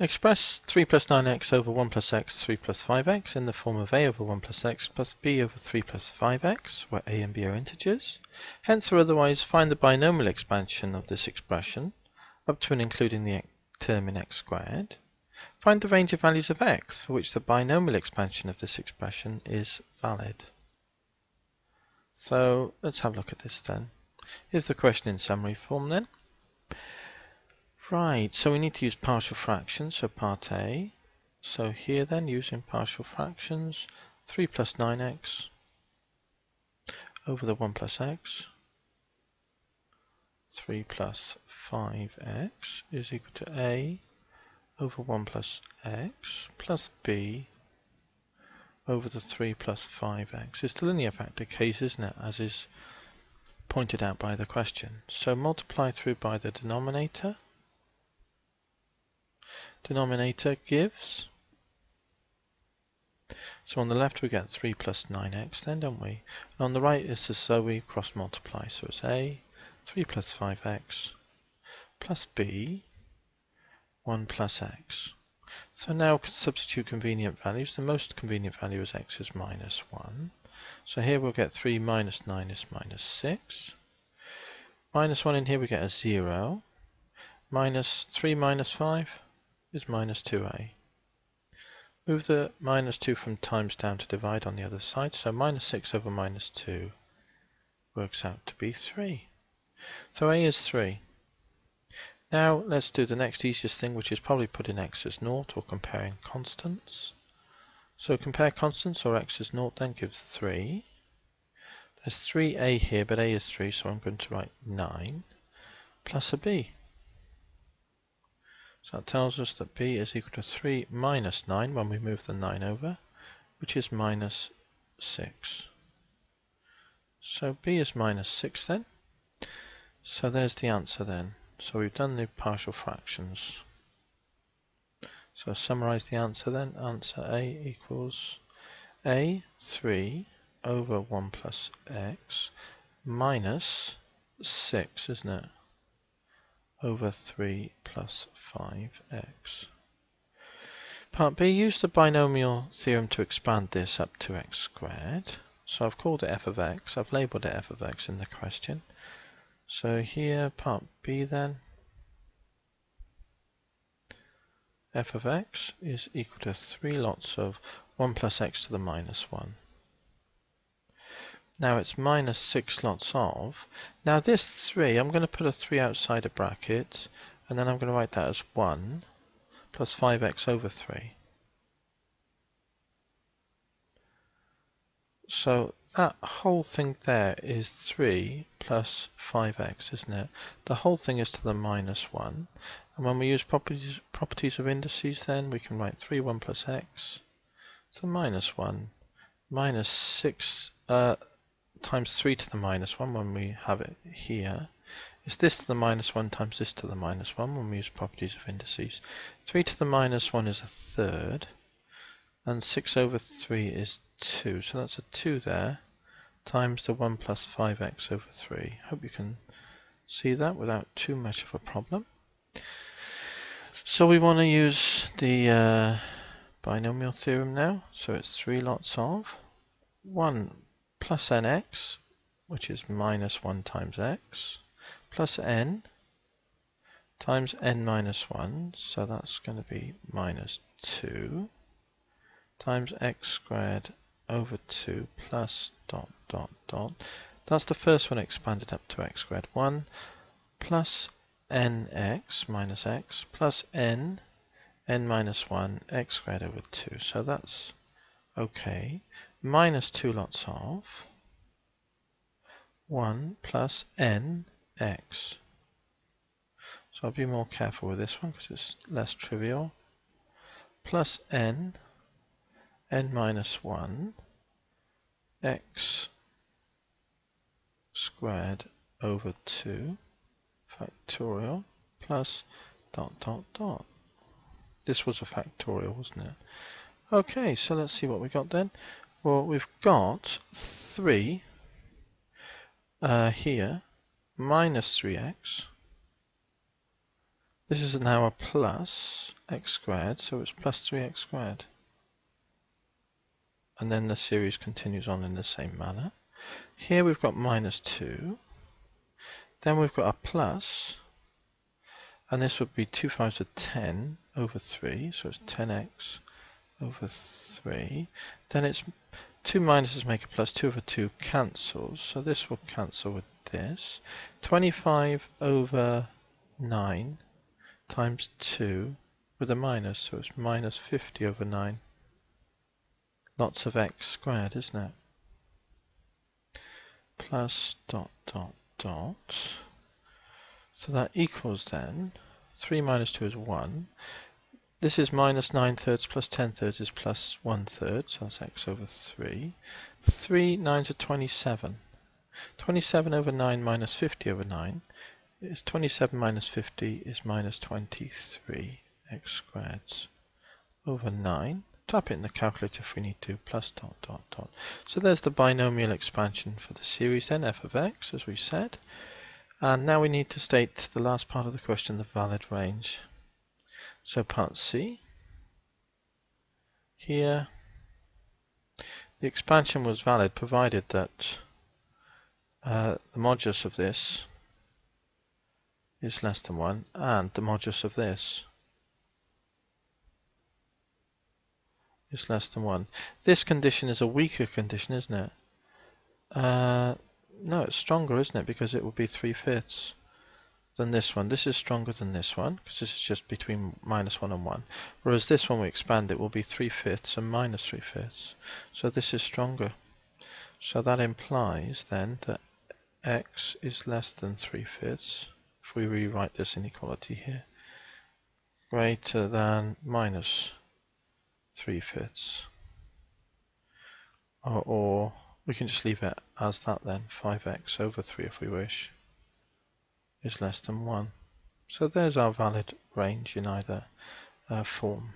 Express 3 plus 9x over 1 plus x 3 plus 5x in the form of a over 1 plus x plus b over 3 plus 5x, where a and b are integers. Hence or otherwise find the binomial expansion of this expression up to and including the term in x squared. Find the range of values of x for which the binomial expansion of this expression is valid. So let's have a look at this then. Here's the question in summary form then. Right, so we need to use partial fractions, so part A. So here then, using partial fractions, 3 plus 9x over the 1 plus x, 3 plus 5x is equal to A over 1 plus x plus B over the 3 plus 5x. It's the linear factor case, isn't it, as is pointed out by the question. So multiply through by the denominator. Denominator gives, so on the left we get 3 plus 9x then, don't we? And on the right it's as though we cross multiply, so it's A, 3 plus 5x, plus B, 1 plus x. So now substitute convenient values. The most convenient value is x is minus 1. So here we'll get 3 minus 9 is minus 6. Minus 1 in here we get a 0. Minus 3 minus 5 is minus 2a. Move the minus 2 from times down to divide on the other side, so minus 6 over minus 2 works out to be 3. So a is 3. Now let's do the next easiest thing, which is probably putting x as 0 or comparing constants. So compare constants, or x is 0 then gives 3. There's 3a here, but a is 3, so I'm going to write 9 plus a b. So that tells us that b is equal to 3 minus 9 when we move the 9 over, which is minus 6. So b is minus 6 then. So there's the answer then. So we've done the partial fractions. So summarize the answer then. Answer A equals A 3 over 1 plus x minus 6, isn't it? Over 3 plus 5x. Part B, use the binomial theorem to expand this up to x squared. So I've called it f of x. I've labelled it f of x in the question. So here, part B then, f of x is equal to 3 lots of 1 plus x to the minus 1. Now it's minus 6 lots of. Now this 3, I'm going to put a 3 outside a bracket, and then I'm going to write that as 1 plus 5x over 3. So that whole thing there is 3 plus 5x, isn't it? The whole thing is to the minus 1. And when we use properties of indices, then we can write 3 1 plus x to the minus 1 minus 6 times 3 to the minus 1 when we have it here. Is this to the minus 1 times this to the minus 1 when we use properties of indices. 3 to the minus 1 is a third, and 6 over 3 is 2. So that's a 2 there, times the 1 plus 5x over 3. Hope you can see that without too much of a problem. So we want to use the binomial theorem now. So it's 3 lots of 1 plus nx, which is minus 1 times x, plus n times n minus 1, so that's going to be minus 2, times x squared over 2 plus dot dot dot. That's the first one expanded up to x squared. 1 plus nx minus x plus n minus 1 x squared over 2. So that's okay. Minus 2 lots of 1 plus nx. So I'll be more careful with this one because it's less trivial. Plus n minus 1 x squared over 2 factorial plus dot dot dot. This was a factorial, wasn't it? Okay, so let's see what we got then. Well, we've got 3 here, minus 3x. This is now a plus x squared, so it's plus 3x squared. And then the series continues on in the same manner. Here we've got minus 2, then we've got a plus, and this would be 2 5s are 10 over 3, so it's 10x over 3. Then it's 2 minuses make a plus, 2 over 2 cancels, so this will cancel with this. 25 over 9 times 2 with a minus, so it's minus 50 over 9. Lots of x squared, isn't it? Plus dot dot dot. So that equals then 3 minus 2 is 1. This is minus 9 thirds plus 10 thirds is plus 1 third, so that's x over 3. 3 9s are 27. 27 over 9 minus 50 over 9 is 27 minus 50 is minus 23 x squared over 9. Type it in the calculator if we need to, plus dot dot dot. So there's the binomial expansion for the series then, f of x, as we said. And now we need to state the last part of the question, the valid range. So part C, here the expansion was valid provided that the modulus of this is less than 1 and the modulus of this is less than 1. This condition is a weaker condition, isn't it? No, it's stronger, isn't it? Because it would be 3/5 than this one. This is stronger than this one, because this is just between minus 1 and 1. Whereas this one we expand, it will be 3/5 and minus 3/5. So this is stronger. So that implies then that x is less than 3/5, if we rewrite this inequality here, greater than minus 3/5. Or we can just leave it as that then, 5x over 3 if we wish, is less than 1. So there's our valid range in either form.